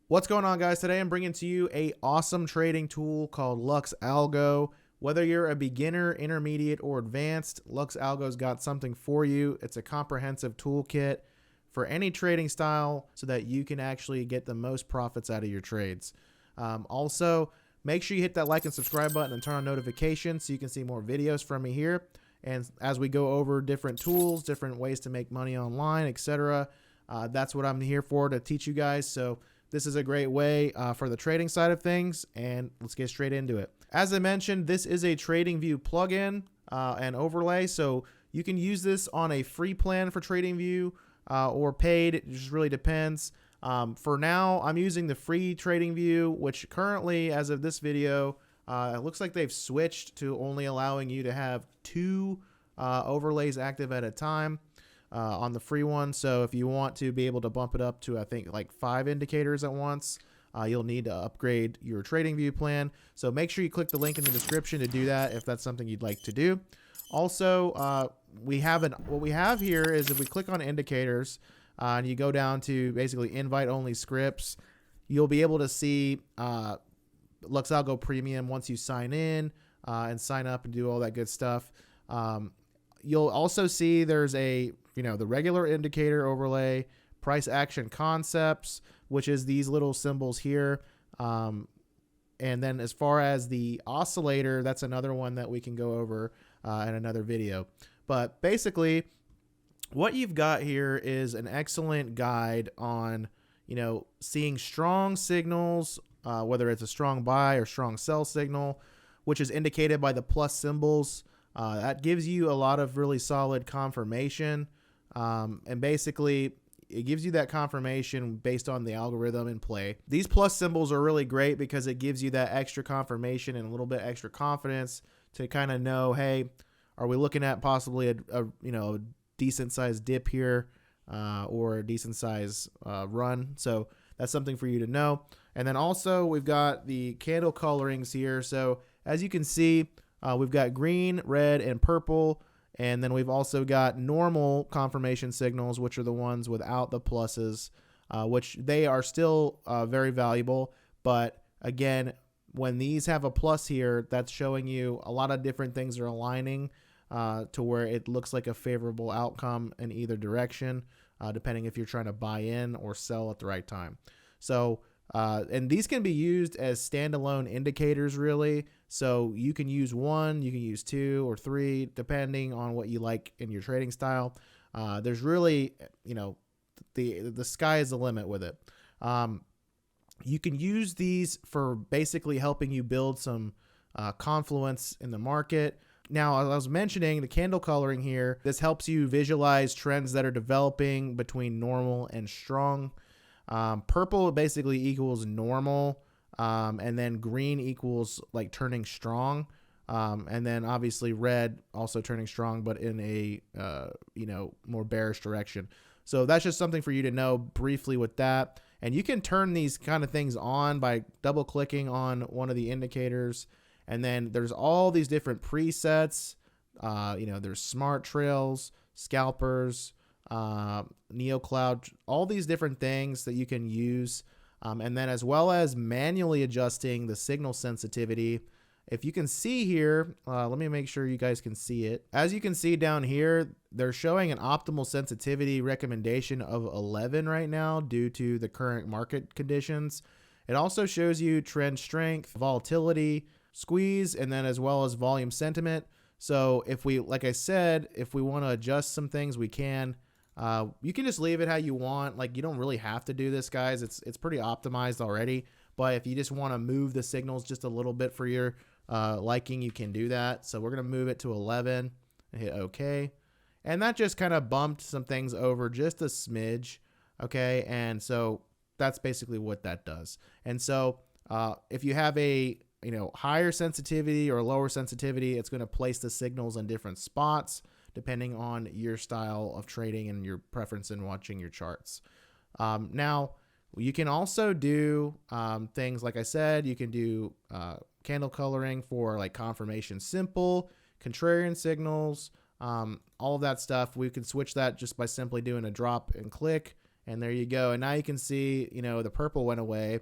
What's going on, guys? Today I'm bringing to you a awesome trading tool called LuxAlgo. Whether you're a beginner, intermediate, or advanced, LuxAlgo's got something for you. It's a comprehensive toolkit for any trading style so that you can actually get the most profits out of your trades. Also, make sure you hit that like and subscribe button and turn on notifications so you can see more videos from me here. And as we go over different tools, different ways to make money online, etc., that's what I'm here for, to teach you guys. So this is a great way for the trading side of things, and let's get straight into it. As I mentioned, this is a TradingView plugin and overlay, so you can use this on a free plan for TradingView or paid. It just really depends. For now, I'm using the free TradingView, which currently, as of this video, it looks like they've switched to only allowing you to have 2 overlays active at a time. On the free one. So if you want to be able to bump it up to, I think, like 5 indicators at once, you'll need to upgrade your TradingView plan. So make sure you click the link in the description to do that if that's something you'd like to do. Also, what we have here is, if we click on indicators and you go down to basically invite only scripts, you'll be able to see LuxAlgo Premium once you sign in and sign up and do all that good stuff. You'll also see there's the regular indicator overlay, price action concepts, which is these little symbols here. And then as far as the oscillator, that's another one that we can go over in another video. But basically, what you've got here is an excellent guide on, seeing strong signals, whether it's a strong buy or strong sell signal, which is indicated by the plus symbols. That gives you a lot of really solid confirmation. And basically, it gives you that confirmation based on the algorithm in play. These plus symbols are really great because it gives you that extra confirmation and a little bit extra confidence to kind of know, hey, are we looking at possibly a decent sized dip here or a decent size run? So that's something for you to know. And then also we've got the candle colorings here. So as you can see, we've got green, red, and purple. And then we've also got normal confirmation signals, which are the ones without the pluses, which they are still very valuable. But again, when these have a plus here, that's showing you a lot of different things are aligning to where it looks like a favorable outcome in either direction, depending if you're trying to buy in or sell at the right time. So, and these can be used as standalone indicators, really. So you can use 1, you can use 2 or 3, depending on what you like in your trading style. There's really, the sky is the limit with it. You can use these for basically helping you build some confluence in the market. Now, as I was mentioning, the candle coloring here, this helps you visualize trends that are developing between normal and strong. Purple basically equals normal, and then green equals like turning strong, and then obviously red also turning strong, but in a more bearish direction. So that's just something for you to know briefly with that. And you can turn these kind of things on by double clicking on one of the indicators, and then there's all these different presets. There's smart trails, scalpers, NeoCloud, all these different things that you can use. And then as well as manually adjusting the signal sensitivity. If you can see here, let me make sure you guys can see it. As you can see down here, they're showing an optimal sensitivity recommendation of 11 right now due to the current market conditions. It also shows you trend strength, volatility, squeeze, and then as well as volume sentiment. So if we, like I said, if we want to adjust some things, we can. You can just leave it how you want. Like, you don't really have to do this, guys. It's pretty optimized already. But if you just want to move the signals just a little bit for your liking, you can do that. So we're going to move it to 11 and hit OK. And that just kind of bumped some things over just a smidge. Okay. And so that's basically what that does. And so if you have a higher sensitivity or lower sensitivity, it's going to place the signals in different spots depending on your style of trading and your preference in watching your charts. Now, you can also do things, like I said, you can do candle coloring for like confirmation simple, contrarian signals, all of that stuff. We can switch that just by simply doing a drop and click, And there you go. And now you can see, you know, the purple went away,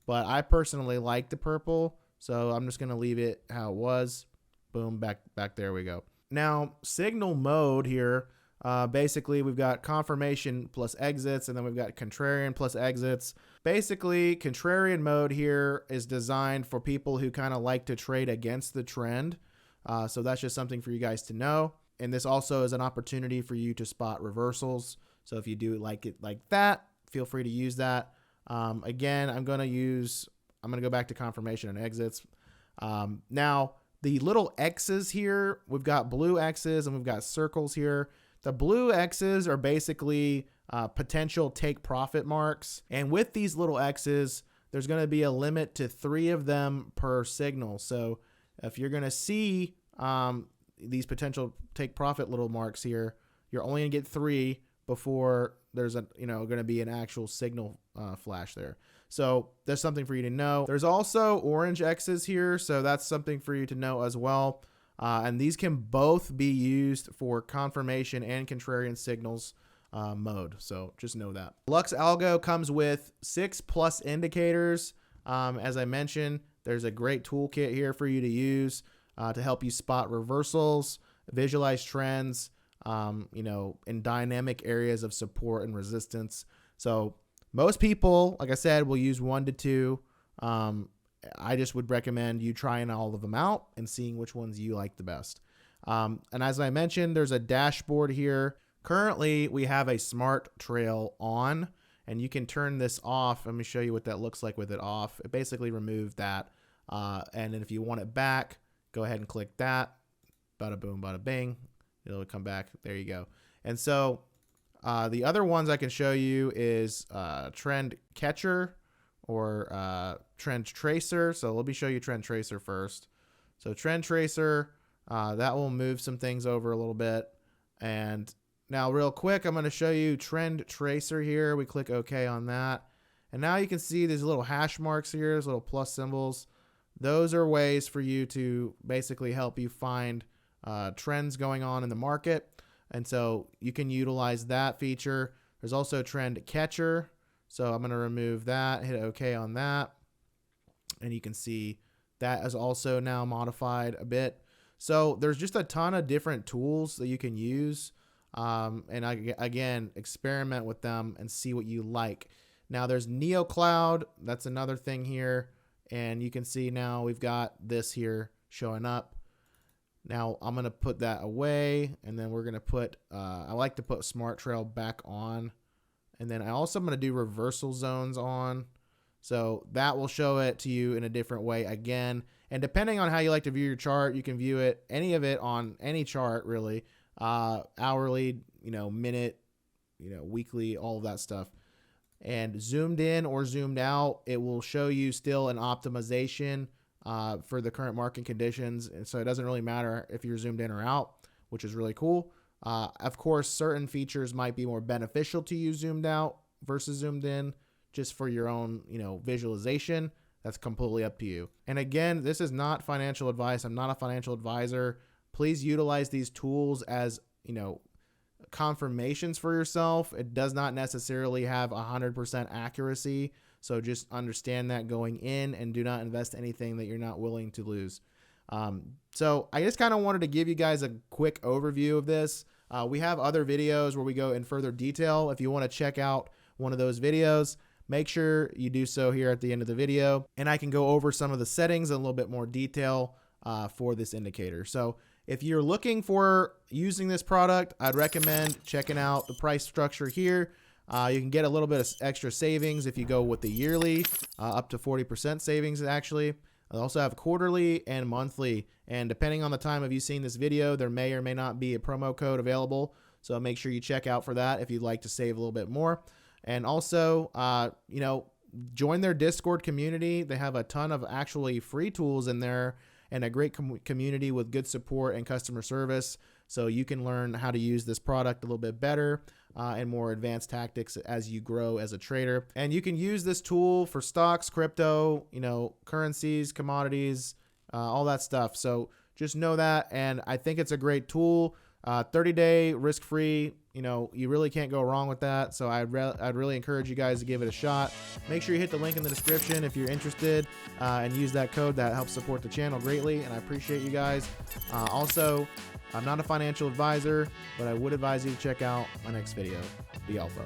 but I personally like the purple. So I'm just going to leave it how it was. Boom, back there we go. Now, signal mode here, basically we've got confirmation plus exits, and then we've got contrarian plus exits. Basically, contrarian mode here is designed for people who kind of like to trade against the trend. So that's just something for you guys to know. And this also is an opportunity for you to spot reversals. So if you do like it like that, feel free to use that. Again, I'm going to go back to confirmation and exits. Now, the little X's here, we've got blue X's and we've got circles here. The blue X's are basically potential take profit marks. And with these little X's, there's going to be a limit to 3 of them per signal. So if you're going to see these potential take profit little marks here, you're only going to get 3 before there's going to be an actual signal flash there. So that's something for you to know. There's also orange X's here, so that's something for you to know as well. And these can both be used for confirmation and contrarian signals mode. So just know that. LuxAlgo comes with 6+ indicators. As I mentioned, there's a great toolkit here for you to use to help you spot reversals, visualize trends, in dynamic areas of support and resistance. So most people, like I said, will use 1 to 2. I just would recommend you trying all of them out and seeing which ones you like the best. And as I mentioned, there's a dashboard here. Currently, we have a smart trail on, and you can turn this off. Let me show you what that looks like with it off. It basically removed that. And then if you want it back, go ahead and click that. Bada boom, bada bing. It'll come back. There you go. And so the other ones I can show you is Trend Catcher or Trend Tracer. So let me show you Trend Tracer first. So Trend Tracer, that will move some things over a little bit. And now real quick, I'm going to show you Trend Tracer here. We click OK on that. And now you can see these little hash marks here, these little plus symbols. Those are ways for you to basically help you find trends going on in the market. And so you can utilize that feature. There's also Trend Catcher. So I'm going to remove that, hit OK on that. And you can see that is also now modified a bit. So there's just a ton of different tools that you can use. And again, experiment with them and see what you like. Now there's NeoCloud. That's another thing here. And you can see now we've got this here showing up. Now I'm going to put that away, and then we're going to put, I like to put Smart Trail back on. And then I also am going to do reversal zones on. So that will show it to you in a different way again. And depending on how you like to view your chart, you can view it, any of it on any chart really, hourly, minute, weekly, all of that stuff. And zoomed in or zoomed out, it will show you still an optimization for the current market conditions. And so it doesn't really matter if you're zoomed in or out, which is really cool. Of course, certain features might be more beneficial to you zoomed out versus zoomed in, just for your own, visualization. That's completely up to you. And again, this is not financial advice. I'm not a financial advisor. Please utilize these tools as, confirmations for yourself. It does not necessarily have 100% accuracy. So just understand that going in, and do not invest anything that you're not willing to lose. So I just kind of wanted to give you guys a quick overview of this. We have other videos where we go in further detail. If you want to check out one of those videos, make sure you do so here at the end of the video, and I can go over some of the settings in a little bit more detail for this indicator. So if you're looking for using this product, I'd recommend checking out the price structure here. You can get a little bit of extra savings if you go with the yearly, up to 40% savings actually. I also have quarterly and monthly, and depending on the time of you seeing this video, there may or may not be a promo code available. So make sure you check out for that if you'd like to save a little bit more. And also, join their Discord community. They have a ton of actually free tools in there, and a great community with good support and customer service. So you can learn how to use this product a little bit better and more advanced tactics as you grow as a trader. And you can use this tool for stocks, crypto, currencies, commodities, all that stuff. So just know that. And I think it's a great tool. 30-day risk-free you know, you really can't go wrong with that. So I'd really encourage you guys to give it a shot. Make sure you hit the link in the description if you're interested, and use that code. That helps support the channel greatly, and I appreciate you guys. Also, I'm not a financial advisor, but I would advise you to check out my next video, the Alpha.